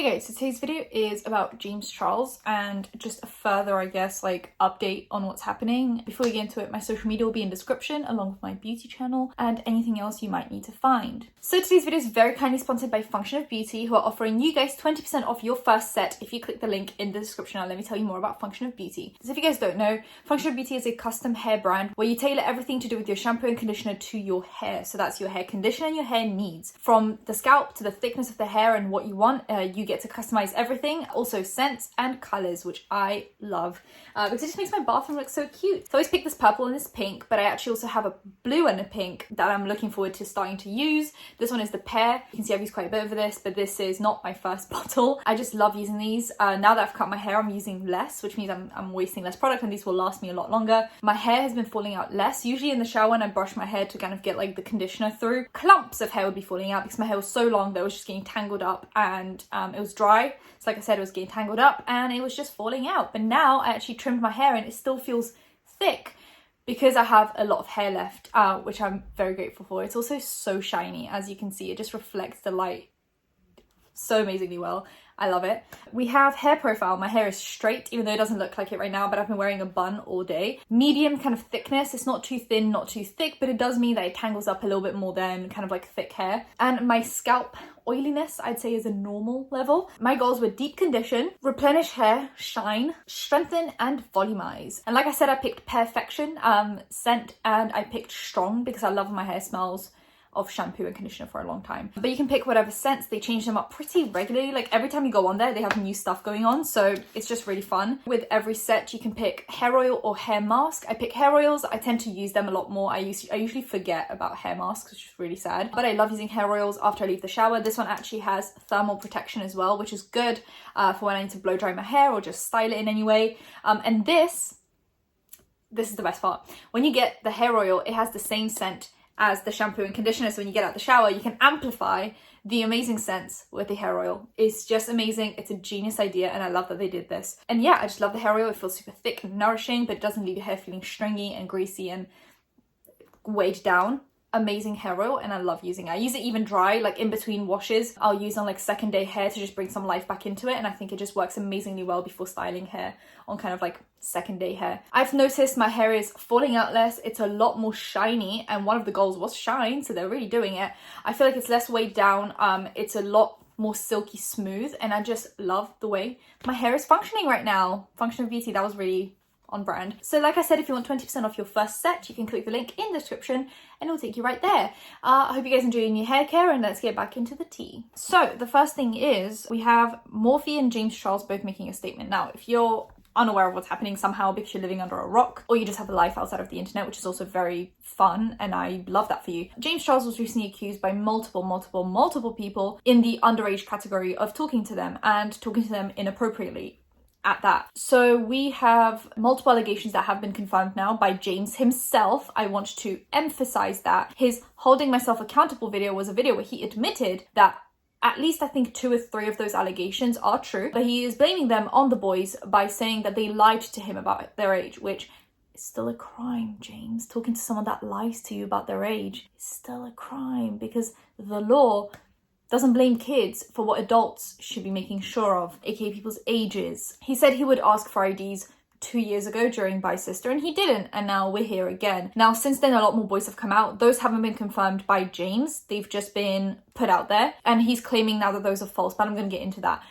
Hey guys, so today's video is about James Charles and just a further, I guess, like update on what's happening. Before we get into it, my social media will be in description along with my beauty channel and anything else you might need to find. So today's video is very kindly sponsored by Function of Beauty, who are offering you guys 20% off your first set if you click the link in the description. Now let me tell you more about Function of Beauty. So if you guys don't know, Function of Beauty is a custom hair brand where you tailor everything to do with your shampoo and conditioner to your hair. So that's your hair conditioner and your hair needs. From the scalp to the thickness of the hair and what you want, you get to customize everything. Also scents and colors, which I love because it just makes my bathroom look so cute. So I always pick this purple and this pink, but I actually also have a blue and a pink that I'm looking forward to starting to use. This one is the pear. You can see I've used quite a bit of this, but this is not my first bottle. I just love using these. Now that I've cut my hair, I'm using less, which means I'm wasting less product, and these will last me a lot longer. My hair has been falling out less. Usually in the shower when I brush my hair to kind of get like the conditioner through, clumps of hair would be falling out because my hair was so long that it was just getting tangled up, and it was dry. So like I said, it was getting tangled up and it was just falling out. But now I actually trimmed my hair and it still feels thick because I have a lot of hair left, which I'm very grateful for. It's also so shiny, as you can see. It just reflects the light so amazingly well. I love it. We have hair profile. My hair is straight, even though it doesn't look like it right now, but I've been wearing a bun all day. Medium kind of thickness. It's not too thin, not too thick, but it does mean that it tangles up a little bit more than kind of like thick hair. And my scalp oiliness, I'd say, is a normal level. My goals were deep condition, replenish hair, shine, strengthen, and volumize. And like I said, I picked perfection scent, and I picked strong because I love when my hair smells of shampoo and conditioner for a long time. But you can pick whatever scents. They change them up pretty regularly. Like every time you go on there, they have new stuff going on. So it's just really fun. With every set, you can pick hair oil or hair mask. I pick hair oils. I tend to use them a lot more. I usually forget about hair masks, which is really sad. But I love using hair oils after I leave the shower. This one actually has thermal protection as well, which is good for when I need to blow dry my hair or just style it in any way. And this is the best part. When you get the hair oil, it has the same scent as the shampoo and conditioner, so when you get out the shower you can amplify the amazing scents with the hair oil. It's just amazing. It's a genius idea and I love that they did this. And yeah, I just love the hair oil. It feels super thick and nourishing, but it doesn't leave your hair feeling stringy and greasy and weighed down. Amazing hair oil, and I love using it. I use it even dry, like in between washes. I'll use on like second day hair to just bring some life back into it, and I think it just works amazingly well before styling hair on kind of like second day hair. I've noticed my hair is falling out less. It's a lot more shiny, and one of the goals was shine, so they're really doing it. I feel like it's less weighed down. It's a lot more silky smooth, and I just love the way my hair is functioning right now. Function of Beauty, that was really on brand. So like I said, if you want 20% off your first set, you can click the link in the description and it will take you right there. I hope you guys enjoy your hair care, and let's get back into the tea. So the first thing is we have Morphe and James Charles both making a statement. Now, if you're unaware of what's happening somehow because you're living under a rock, or you just have a life outside of the internet, which is also very fun, and I love that for you. James Charles was recently accused by multiple people in the underage category of talking to them inappropriately at that. So we have multiple allegations that have been confirmed now by James himself. I want to emphasize that his holding myself accountable video was a video where he admitted that at least I think 2 or 3 of those allegations are true, but he is blaming them on the boys by saying that they lied to him about their age, which is still a crime, James. Talking to someone that lies to you about their age is still a crime because the law doesn't blame kids for what adults should be making sure of, aka people's ages. He said he would ask for IDs 2 years ago during By Sister, and he didn't, and now we're here again. Now, since then, a lot more boys have come out. Those haven't been confirmed by James. They've just been put out there, and he's claiming now that those are false, but I'm going to get into that.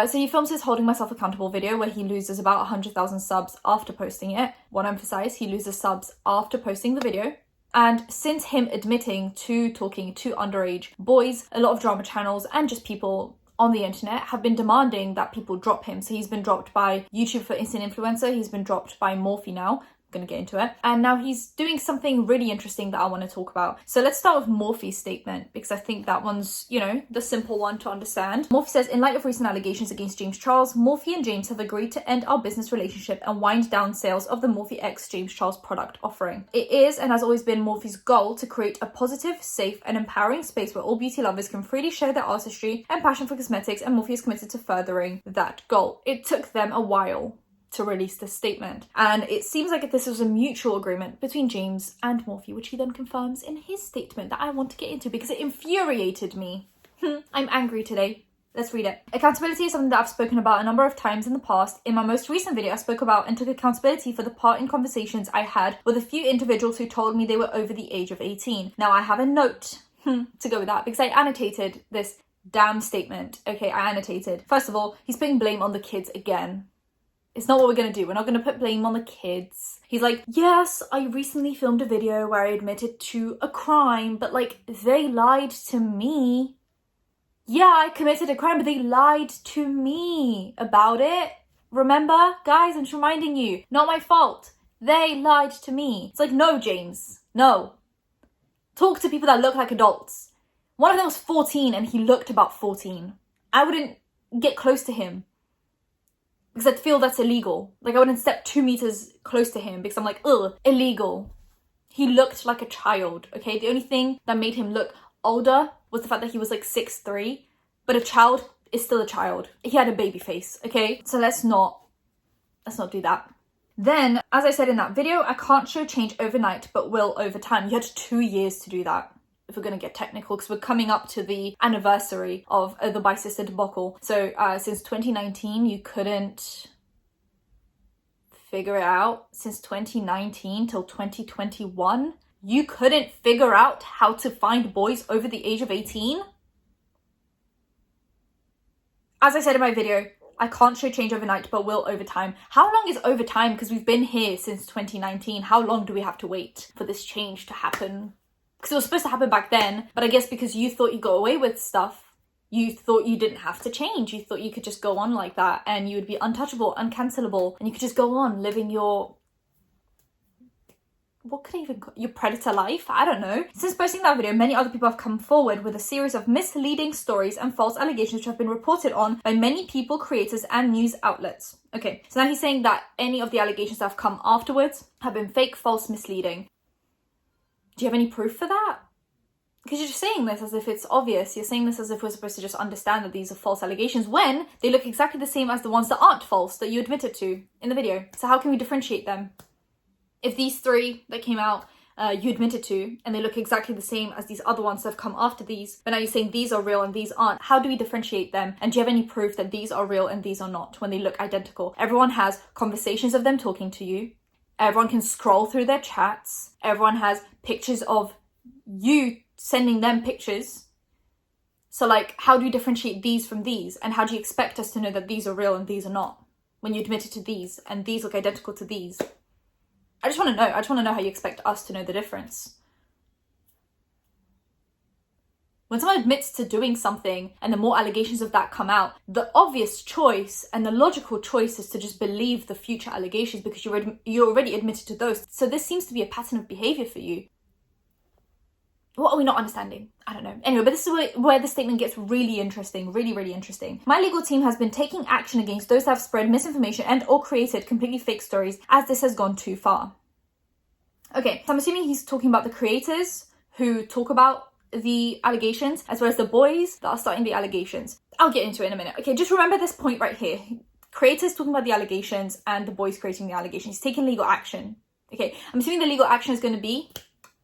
So he films his Holding Myself Accountable video where he loses about 100,000 subs after posting it. Want to emphasize, he loses subs after posting the video. And since him admitting to talking to underage boys, a lot of drama channels and just people on the internet have been demanding that people drop him. So he's been dropped by YouTube for Instant Influencer. He's been dropped by Morphe now. Going to get into it. And now he's doing something really interesting that I want to talk about. So let's start with Morphe's statement, because I think that one's, you know, the simple one to understand. Morphe says, in light of recent allegations against James Charles, Morphe and James have agreed to end our business relationship and wind down sales of the Morphe X James Charles product offering. It is and has always been Morphe's goal to create a positive, safe and empowering space where all beauty lovers can freely share their artistry and passion for cosmetics, and Morphe is committed to furthering that goal. It took them a while to release this statement, and it seems like this was a mutual agreement between James and Morphe, which he then confirms in his statement that I want to get into because it infuriated me. I'm angry today. Let's read it. Accountability is something that I've spoken about a number of times in the past. In my most recent video, I spoke about and took accountability for the part in conversations I had with a few individuals who told me they were over the age of 18. Now I have a note to go with that because I annotated this damn statement. Okay, I annotated. First of all, he's putting blame on the kids again. It's not what we're going to do. We're not going to put blame on the kids. He's like, yes, I recently filmed a video where I admitted to a crime, but like, they lied to me. Yeah, I committed a crime, but they lied to me about it. Remember? Guys, I'm just reminding you. Not my fault. They lied to me. It's like, no, James. No. Talk to people that look like adults. One of them was 14 and he looked about 14. I wouldn't get close to him because I'd feel that's illegal. Like, I wouldn't step 2 meters close to him because I'm like, ugh, illegal. He looked like a child, okay? The only thing that made him look older was the fact that he was like 6'3", but a child is still a child. He had a baby face, okay? So let's not do that. Then, as I said in that video, I can't show change overnight, but will over time. You had 2 years to do that, if we're going to get technical, because we're coming up to the anniversary of the bi-sister debacle. So since 2019, you couldn't figure it out. Since 2019 till 2021, you couldn't figure out how to find boys over the age of 18? As I said in my video, I can't show change overnight, but will over time. How long is over time? Because we've been here since 2019. How long do we have to wait for this change to happen? Because it was supposed to happen back then, but I guess because you thought you got away with stuff, you thought you didn't have to change. You thought you could just go on like that and you would be untouchable, uncancelable, and you could just go on living your... what could I even call your predator life? I don't know. Since posting that video, many other people have come forward with a series of misleading stories and false allegations which have been reported on by many people, creators, and news outlets. Okay, so now he's saying that any of the allegations that have come afterwards have been fake, false, misleading. Do you have any proof for that? Because you're just saying this as if it's obvious. You're saying this as if we're supposed to just understand that these are false allegations when they look exactly the same as the ones that aren't false that you admitted to in the video. So how can we differentiate them? If these 3 that came out, you admitted to, and they look exactly the same as these other ones that have come after these, but now you're saying these are real and these aren't, how do we differentiate them? And do you have any proof that these are real and these are not when they look identical? Everyone has conversations of them talking to you. Everyone can scroll through their chats. Everyone has pictures of you sending them pictures. So like, how do you differentiate these from these? And how do you expect us to know that these are real and these are not when you admitted to these and these look identical to these? I just want to know. I just want to know how you expect us to know the difference. When someone admits to doing something and the more allegations of that come out, the obvious choice and the logical choice is to just believe the future allegations because you already admitted to those. So this seems to be a pattern of behavior for you. What are we not understanding? I don't know. Anyway, but this is where the statement gets really interesting, really, really interesting. My legal team has been taking action against those that have spread misinformation and or created completely fake stories as this has gone too far. Okay, so I'm assuming he's talking about the creators who talk about the allegations as well as the boys that are starting the allegations. I'll get into it in a minute. Okay, just remember this point right here. Creators talking about the allegations and the boys creating the allegations. He's taking legal action. Okay, I'm assuming the legal action is going to be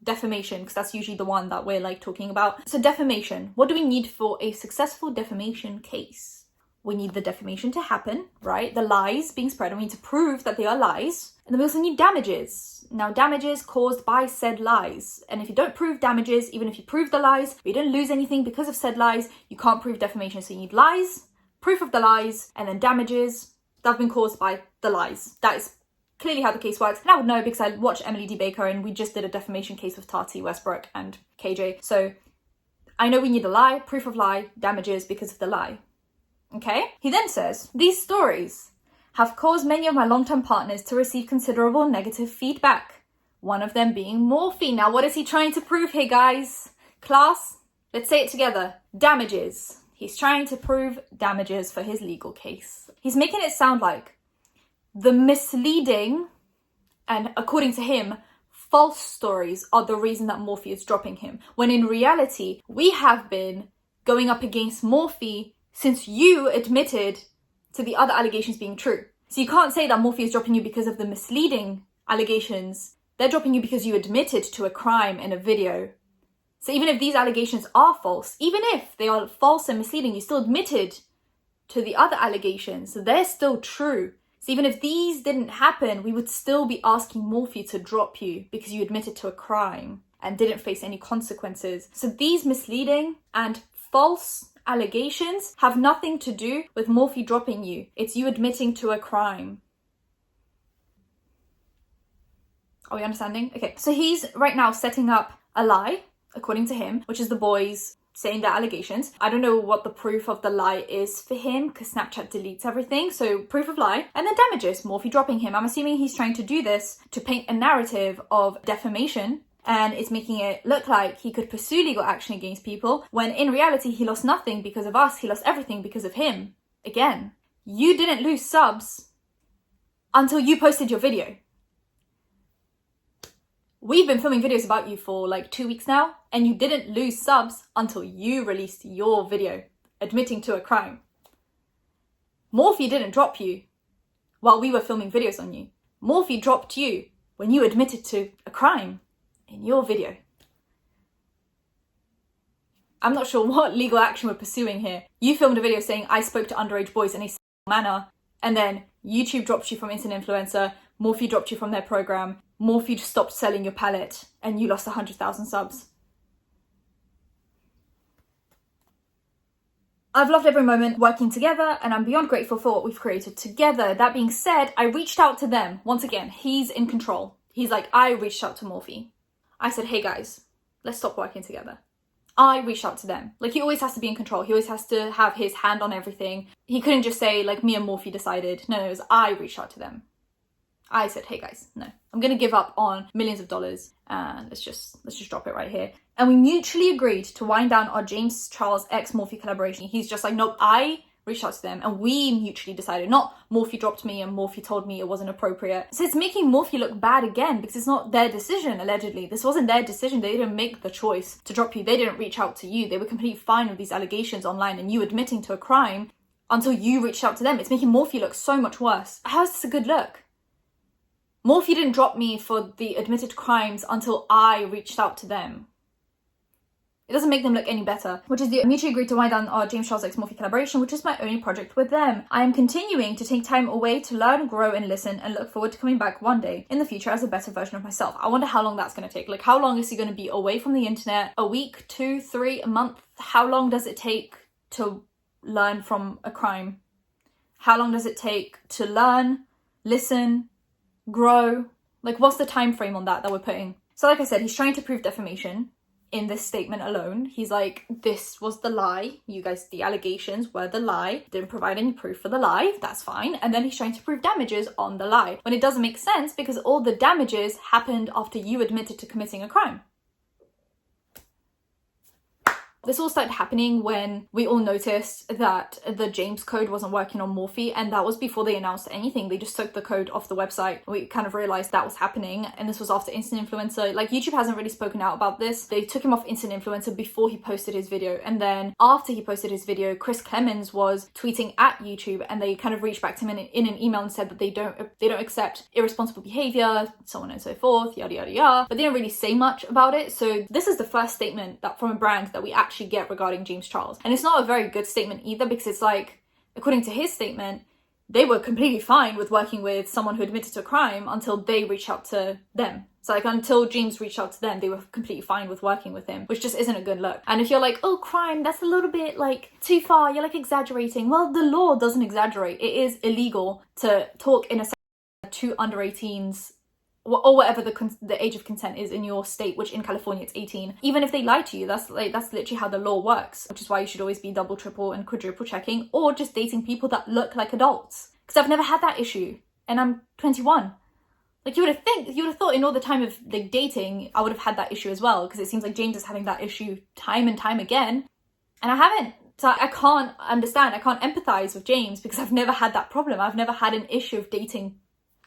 defamation because that's usually the one that we're like talking about. So defamation, what do we need for a successful defamation case? We need the defamation to happen, right? The lies being spread, and we need to prove that they are lies. And then we also need damages. Now, damages caused by said lies. And if you don't prove damages, even if you prove the lies, but you don't lose anything because of said lies, you can't prove defamation. So you need lies, proof of the lies, and then damages that have been caused by the lies. That is clearly how the case works. And I would know because I watched Emily D. Baker and we just did a defamation case with Tati, Westbrook, and KJ. So I know we need a lie, proof of lie, damages because of the lie. Okay? He then says, these stories have caused many of my long-term partners to receive considerable negative feedback. One of them being Morphe. Now, what is he trying to prove here, guys? Class, let's say it together. Damages. He's trying to prove damages for his legal case. He's making it sound like the misleading and, according to him, false stories are the reason that Morphe is dropping him. When in reality, we have been going up against Morphe since you admitted to the other allegations being true. So you can't say that Morphe is dropping you because of the misleading allegations. They're dropping you because you admitted to a crime in a video So even if these allegations are false, even if they are false and misleading, you still admitted to the other allegations, so they're still true. So even if these didn't happen, we would still be asking Morphe to drop you because you admitted to a crime and didn't face any consequences. So these misleading and false allegations have nothing to do with Morphe dropping you. It's you admitting to a crime. Are we understanding? Okay, so he's right now setting up a lie, according to him, which is the boys saying their allegations. I don't know what the proof of the lie is for him because Snapchat deletes everything. So proof of lie and then damages, Morphe dropping him. I'm assuming he's trying to do this to paint a narrative of defamation, and it's making it look like he could pursue legal action against people when in reality he lost nothing because of us. He lost everything because of him. Again, you didn't lose subs until you posted your video. We've been filming videos about you for like 2 weeks now, and you didn't lose subs until you released your video admitting to a crime. Morphe didn't drop you while we were filming videos on you. Morphe dropped you when you admitted to a crime in your video. I'm not sure what legal action we're pursuing here. You filmed a video saying I spoke to underage boys in a sexual manner, and then YouTube dropped you from Instant Influencer, Morphe dropped you from their program, Morphe stopped selling your palette, and you lost 100,000 subs. I've loved every moment working together, and I'm beyond grateful for what we've created together. That being said, I reached out to them. Once again, he's in control. He's like, I reached out to Morphe. I said, hey guys, let's stop working together. I reached out to them. Like, he always has to be in control. He always has to have his hand on everything. He couldn't just say, like, me and Morphe decided. No, it was I reached out to them. I said, hey guys, no, I'm going to give up on millions of dollars and let's just drop it right here. And we mutually agreed to wind down our James Charles x Morphe collaboration. He's just like, nope, I reached out to them and we mutually decided, not Morphe dropped me and Morphe told me it wasn't appropriate. So it's making Morphe look bad again because it's not their decision, allegedly. This wasn't their decision. They didn't make the choice to drop you. They didn't reach out to you. They were completely fine with these allegations online and you admitting to a crime until you reached out to them. It's making Morphe look so much worse. How is this a good look? Morphe didn't drop me for the admitted crimes until I reached out to them. It doesn't make them look any better, which is the mutually agreed to wind down our James Charles x Morphe collaboration, which is my only project with them. I am continuing to take time away to learn, grow, and listen, and look forward to coming back one day in the future as a better version of myself. I wonder how long that's going to take. Like, how long is he going to be away from the internet? A week, 2, 3, a month? How long does it take to learn from a crime? How long does it take to learn, listen, grow? Like, what's the time frame on that we're putting? So like I said, he's trying to prove defamation in this statement alone. He's like, this was the lie, you guys, the allegations were the lie, didn't provide any proof for the lie, that's fine. And then he's trying to prove damages on the lie when it doesn't make sense because all the damages happened after you admitted to committing a crime. This all started happening when we all noticed that the James code wasn't working on Morphe, and that was before they announced anything. They just took the code off the website. We kind of realized that was happening, and this was after Instant Influencer. Like, YouTube hasn't really spoken out about this. They took him off Instant Influencer before he posted his video, and then after he posted his video, Chris Clemens was tweeting at YouTube, and they kind of reached back to him in an email and said that they don't accept irresponsible behavior, so on and so forth, yada yada yada. But they didn't really say much about it. So this is the first statement that from a brand that we actually get regarding James Charles, and it's not a very good statement either, because it's like, according to his statement, they were completely fine with working with someone who admitted to a crime until they reached out to them. So like, until James reached out to them, they were completely fine with working with him, which just isn't a good look. And if you're like, oh, crime, that's a little bit like too far, you're like exaggerating. Well, the law doesn't exaggerate. It is illegal to talk in a to under 18s or whatever the age of consent is in your state, which in California it's 18. Even if they lie to you, that's literally how the law works, which is why you should always be double, triple, and quadruple checking, or just dating people that look like adults. Because I've never had that issue, and I'm 21. Like, you would have thought in all the time of like dating, I would have had that issue as well, because it seems like James is having that issue time and time again, and I haven't. So I can't understand, I can't empathize with James because I've never had that problem. I've never had an issue of dating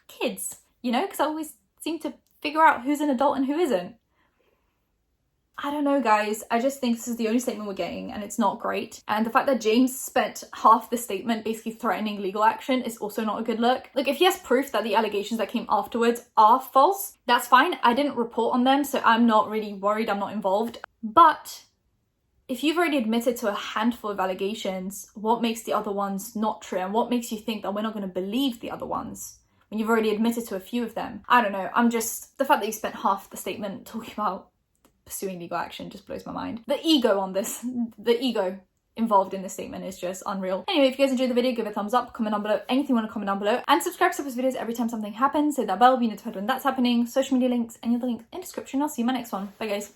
kids, you know, because I always seem to figure out who's an adult and who isn't. I don't know, guys. I just think this is the only statement we're getting and it's not great. And the fact that James spent half the statement basically threatening legal action is also not a good look. Like, if he has proof that the allegations that came afterwards are false, that's fine. I didn't report on them, so I'm not really worried. I'm not involved. But if you've already admitted to a handful of allegations, what makes the other ones not true? And what makes you think that we're not going to believe the other ones when you've already admitted to a few of them? I don't know. The fact that you spent half the statement talking about pursuing legal action just blows my mind. The ego involved in this statement is just unreal. Anyway, if you guys enjoyed the video, give it a thumbs up, comment down below, anything you want to comment down below, and subscribe to these videos every time something happens, so that bell will be notified when that's happening. Social media links, any other links in the description. I'll see you in my next one. Bye, guys.